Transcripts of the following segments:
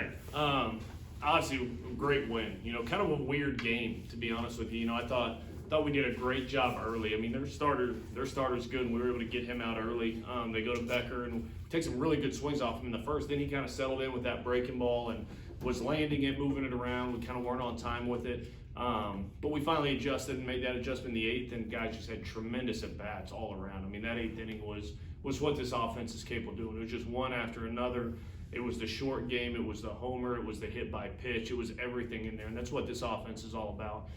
night. Obviously, a great win. Kind of a weird game, to be honest with you. I thought we did a great job early. I mean, their starter's good, and we were able to get him out early. They go to Becker and take some really good swings off him in the first. Then he kind of settled in with that breaking ball and was landing it, moving it around. We kind of weren't on time with it. But we finally adjusted and made that adjustment in the eighth, and guys just had tremendous at-bats all around. I mean, that eighth inning was what this offense is capable of doing. It was just one after another. It was the short game, it was the homer, it was the hit by pitch, it was everything in there, and that's what this offense is all about.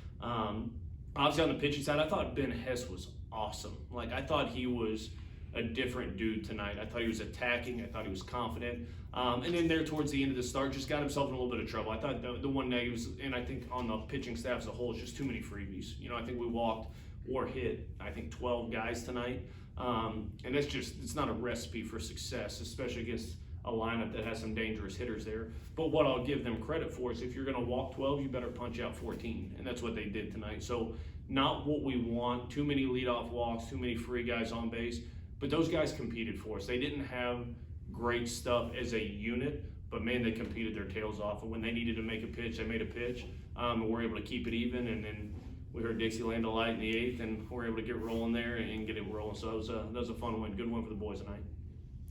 Obviously on the pitching side, I thought Ben Hess was awesome. Like, I thought he was a different dude tonight. I thought he was attacking, I thought he was confident. And then there towards the end of the start, just got himself in a little bit of trouble. I thought the one negative was, and I think on the pitching staff as a whole, is just too many freebies. I think we walked or hit, 12 guys tonight. And it's not a recipe for success, especially against a lineup that has some dangerous hitters there. But what I'll give them credit for is if you're going to walk 12, you better punch out 14. And that's what they did tonight. So not what we want, too many leadoff walks, too many free guys on base. But those guys competed for us. They didn't have great stuff as a unit, but man, they competed their tails off. And when they needed to make a pitch, they made a pitch. And we're able to keep it even. And then we heard Dixie land a light in the eighth, and we're able to get rolling there and get it rolling. So that was a fun win. Good win for the boys tonight.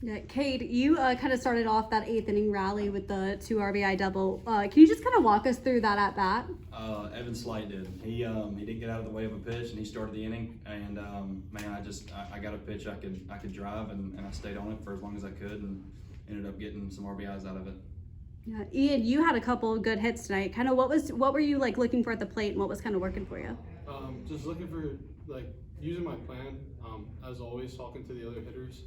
Yeah, Kade, you kind of started off that eighth inning rally with the 2 RBI double. Can you just kind of walk us through that at bat? Evan Slight did. He didn't get out of the way of a pitch, and he started the inning. And man, I got a pitch I could drive, and I stayed on it for as long as I could, and ended up getting some RBIs out of it. Yeah, Ian, you had a couple of good hits tonight. Kind of what were you like looking for at the plate, and what was kind of working for you? Just looking for using my plan. As always, talking to the other hitters.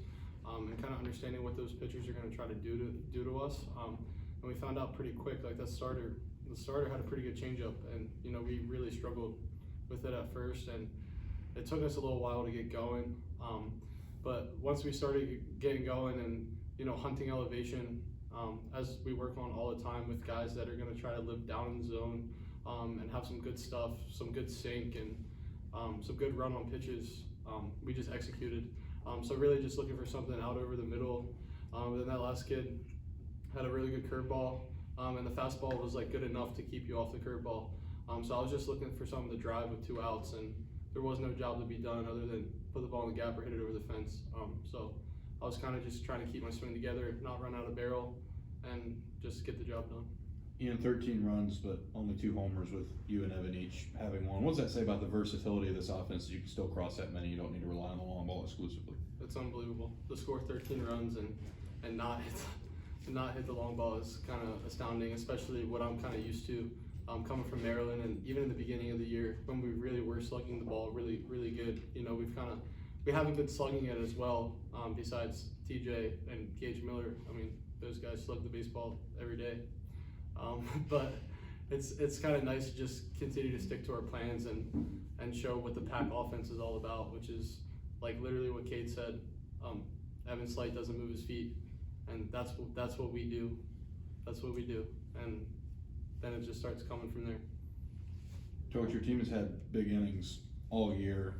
And kind of understanding what those pitchers are going to try to do to us. And we found out pretty quick, the starter had a pretty good changeup, and we really struggled with it at first, and it took us a little while to get going. But once we started getting going and hunting elevation, as we work on all the time with guys that are going to try to live down in the zone and have some good stuff, some good sink, and some good run on pitches, we just executed. So really just looking for something out over the middle. And then that last kid had a really good curveball, and the fastball was good enough to keep you off the curveball. So I was just looking for something to drive with 2 outs, and there was no job to be done other than put the ball in the gap or hit it over the fence. So I was kind of just trying to keep my swing together, not run out of barrel, and just get the job done. 13 runs, but only 2 homers with you and Evan each having one. What does that say about the versatility of this offense? You can still cross that many. You don't need to rely on the long ball exclusively. It's unbelievable. To score 13 runs and not hit the long ball is kind of astounding, especially what I'm kind of used to coming from Maryland, and even in the beginning of the year when we really were slugging the ball really, really good. We haven't been slugging it as well. Besides TJ and Gage Miller, those guys slug the baseball every day. But it's kind of nice to just continue to stick to our plans and show what the pack offense is all about, which is literally what Kade said. Evan Slight doesn't move his feet, and that's what we do. That's what we do, and then it just starts coming from there. Coach, your team has had big innings all year.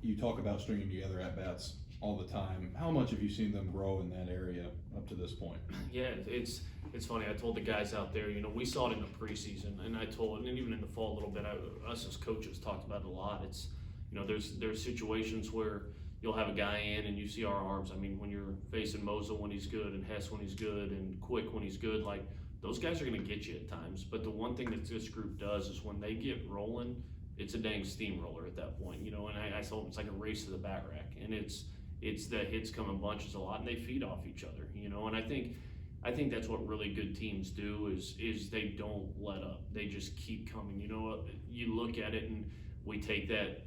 You talk about stringing together at-bats all the time. How much have you seen them grow in that area up to this point? Yeah, it's funny. I told the guys out there, we saw it in the preseason, and and even in the fall a little bit. Us as coaches talked about it a lot. It's there's situations where you'll have a guy in and you see our arms. When you're facing Mosul when he's good, and Hess when he's good, and Quick when he's good, those guys are going to get you at times. But the one thing that this group does is when they get rolling, it's a dang steamroller at that point. And I told them it's like a race to the bat rack, and it's the hits come in bunches a lot, and they feed off each other. And I think that's what really good teams do is they don't let up. They just keep coming. You look at it, and we take that,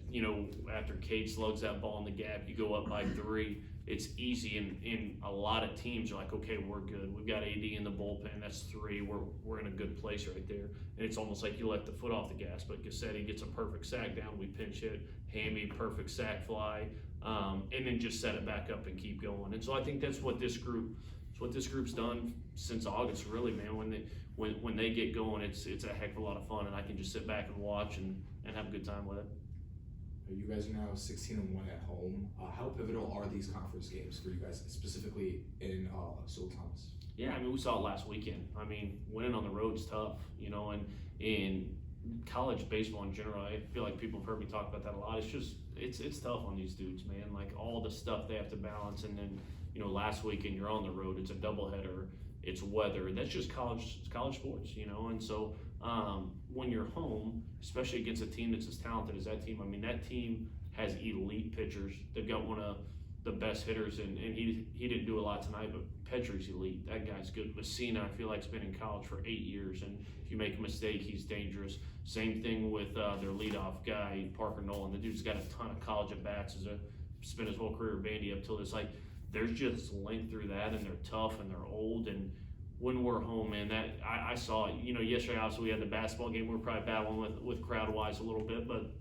after Kade slugs that ball in the gap, you go up by 3. It's easy, and a lot of teams are like, okay, we're good. We've got AD in the bullpen. That's 3. We're in a good place right there. And it's almost like you let the foot off the gas. But Gassetti gets a perfect sack down. We pinch hit. Hammy, perfect sack fly, and then just set it back up and keep going. And so I think that's what this group's done since August, really, man. When they get going, it's a heck of a lot of fun, and I can just sit back and watch and have a good time with it. You guys are now 16-1 at home. How pivotal are these conference games for you guys, specifically in Sewell Thomas? Yeah, I mean, we saw it last weekend. I mean, winning on the road's tough, you know, and in college baseball in general, I feel like people have heard me talk about that a lot. It's just, it's tough on these dudes, man. Like all the stuff they have to balance, and then, you know, last weekend you're on the road. It's a doubleheader. It's weather. That's just college sports, you know. And so when you're home, especially against a team that's as talented as that team, I mean, that team has elite pitchers. They've got one of the best hitters, and he didn't do a lot tonight, but Petrutz elite. That guy's good. Messina, I feel like, has been in college for 8 years, and if you make a mistake, he's dangerous. Same thing with their leadoff guy, Parker Nolan. The dude's got a ton of college at bats. Spent his whole career at Vandy up till this. Like, there's just length through that, and they're tough and they're old. And when we're home, man, that I saw it. You know, yesterday obviously we had the basketball game. We were probably battling with crowd wise a little bit, but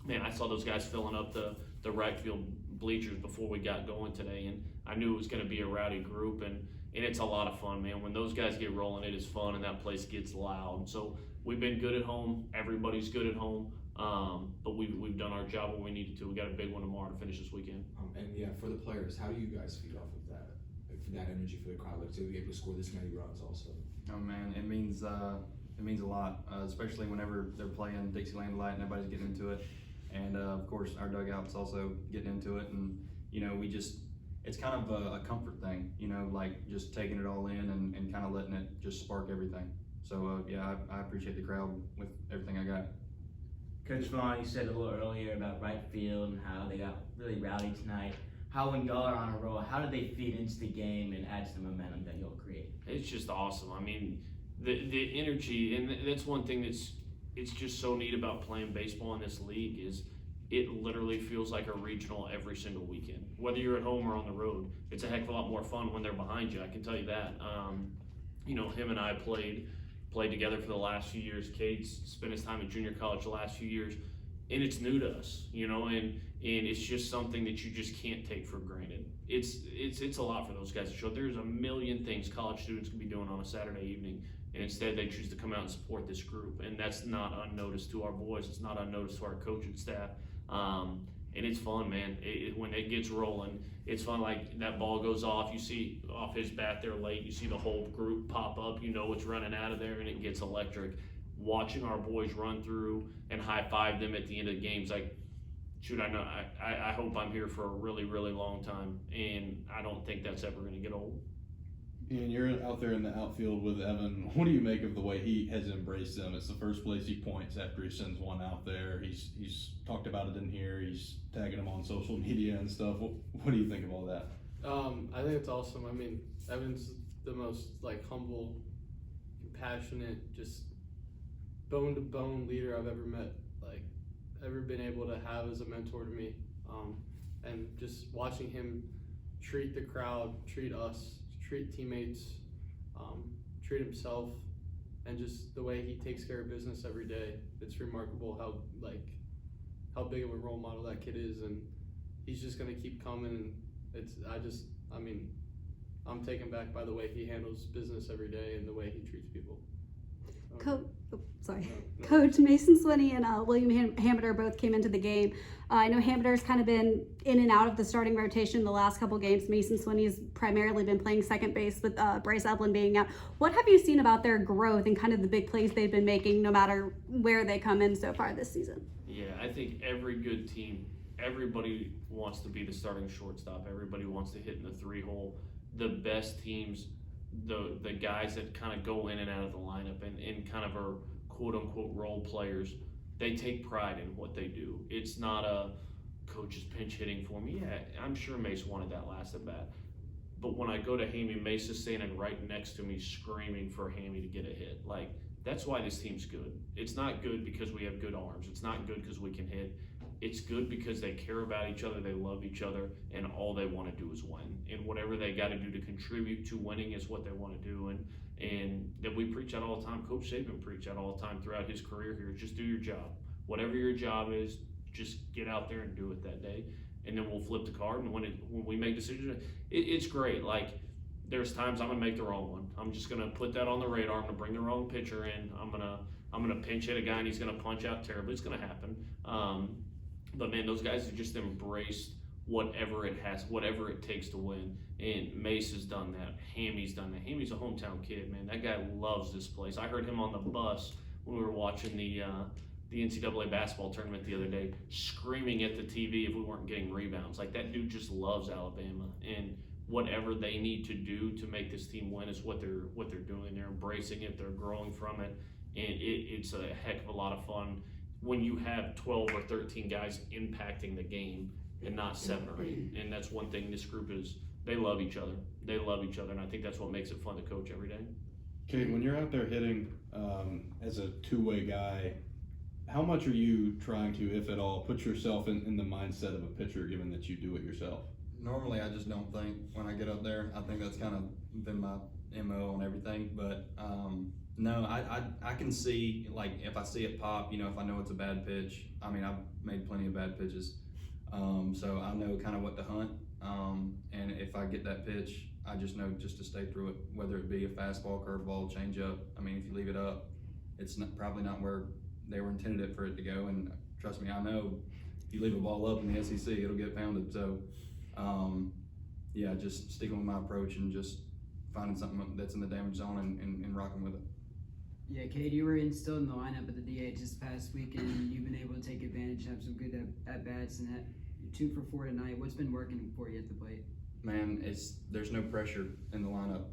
man, I saw those guys filling up the right field bleachers before we got going today, and I knew it was going to be a rowdy group, and it's a lot of fun, man. When those guys get rolling, it is fun, and that place gets loud. So we've been good at home. Everybody's good at home, but we've done our job when we needed to. We got a big one tomorrow to finish this weekend. And yeah, for the players, how do you guys feed off of that? Like, for that energy for the crowd, like to be able to score this many runs, also. Oh man, it means a lot, especially whenever they're playing Dixieland Light and everybody's getting into it. And of course, our dugout's also getting into it, and you know, it's kind of a comfort thing, you know, like just taking it all in and kind of letting it just spark everything. So yeah, I appreciate the crowd with everything I got. Coach Vaughn, you said a little earlier about right field and how they got really rowdy tonight. How, when y'all are on a roll, how do they feed into the game and add to the momentum that you'll create? It's just awesome. I mean, the energy, and that's one thing it's just so neat about playing baseball in this league is it literally feels like a regional every single weekend. Whether you're at home or on the road, it's a heck of a lot more fun when they're behind you. I can tell you that. You know, him and I played together for the last few years. Cade's spent his time in junior college the last few years, and it's new to us, you know, and it's just something that you just can't take for granted. It's a lot for those guys to show. There's a million things college students can be doing on a Saturday evening, and instead they choose to come out and support this group, and that's not unnoticed to our boys. It's not unnoticed to our coaching staff, and it's fun, man. When it gets rolling, it's fun. Like that ball goes off, you see off his bat there late, you see the whole group pop up, you know it's running out of there, and it gets electric. Watching our boys run through and high five them at the end of the games, like, shoot, I hope I'm here for a really, really long time, and I don't think that's ever going to get old. And you're out there in the outfield with Evan. What do you make of the way he has embraced them? It's the first place he points after he sends one out there. He's talked about it in here. He's tagging them on social media and stuff. What do you think of all that? I think it's awesome. I mean, Evan's the most like humble, compassionate, just bone to bone leader I've ever met. Like, ever been able to have as a mentor to me. And just watching him treat the crowd, treat us, treat teammates, treat himself, and just the way he takes care of business every day. It's remarkable how big of a role model that kid is, and he's just gonna keep coming. And I'm taken back by the way he handles business every day and the way he treats people. Coach Mason Swinney and William Hamiter both came into the game. I know Hamiter's kind of been in and out of the starting rotation the last couple games. Mason Swinney's primarily been playing second base with Bryce Evelyn being out. What have you seen about their growth and kind of the big plays they've been making no matter where they come in so far this season? Yeah, I think every good team, everybody wants to be the starting shortstop. Everybody wants to hit in the 3-hole. The best teams, the guys that kind of go in and out of the lineup and kind of are quote-unquote role players, they take pride in what they do. It's not a coach is pinch hitting for me. Yeah, I'm sure Mace wanted that last at bat. But when I go to Hammy, Mace is standing right next to me screaming for Hammy to get a hit. Like, that's why this team's good. It's not good because we have good arms. It's not good because we can hit. It's good because they care about each other, they love each other, and all they want to do is win. And whatever they got to do to contribute to winning is what they want to do. And that we preach that all the time. Coach Saban preached that all the time throughout his career here. Just do your job. Whatever your job is, just get out there and do it that day. And then we'll flip the card. And when we make decisions, it's great. Like, there's times I'm gonna make the wrong one. I'm just gonna put that on the radar. I'm gonna bring the wrong pitcher in. I'm gonna pinch hit a guy and he's gonna punch out terribly. It's gonna happen. But man, those guys have just embraced whatever it takes to win. And Mace has done that. Hammy's done that. Hammy's a hometown kid, man. That guy loves this place. I heard him on the bus when we were watching the NCAA basketball tournament the other day, screaming at the TV if we weren't getting rebounds. Like, that dude just loves Alabama, and whatever they need to do to make this team win is what they're doing. They're embracing it. They're growing from it, and it's a heck of a lot of fun when you have 12 or 13 guys impacting the game and not 7 or 8. And that's one thing this group is. They love each other. They love each other, and I think that's what makes it fun to coach every day. Kade, when you're out there hitting as a two-way guy, how much are you trying to, if at all, put yourself in the mindset of a pitcher, given that you do it yourself? Normally, I just don't think when I get up there. I think that's kind of been my MO on everything. But no, I can see, like, if I see it pop, you know, if I know it's a bad pitch. I mean, I've made plenty of bad pitches, so I know kind of what to hunt. And if I get that pitch, I just know just to stay through it, whether it be a fastball, curveball, changeup. I mean, if you leave it up, it's probably not where they were intended it for it to go. And trust me, I know if you leave a ball up in the SEC, it'll get pounded. So, yeah, just sticking with my approach and just finding something that's in the damage zone and rocking with it. Yeah, Kade, you were still in the lineup at the DH this past weekend. You've been able to take advantage, have some good at-bats, and you're 2 for 4 tonight. What's been working for you at the plate? Man, there's no pressure in the lineup.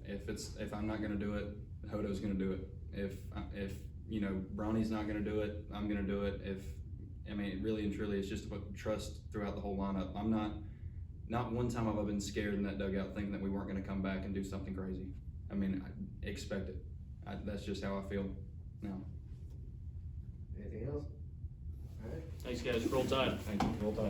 If I'm not gonna do it, Hodo's gonna do it. If you know Bronny's not gonna do it, I'm gonna do it. Really and truly, it's just about trust throughout the whole lineup. I'm not one time have I been scared in that dugout thinking that we weren't gonna come back and do something crazy. I mean, I expect it. That's just how I feel now. Anything else? All right. Thanks, guys. Roll Tide. Thank you. Roll Tide.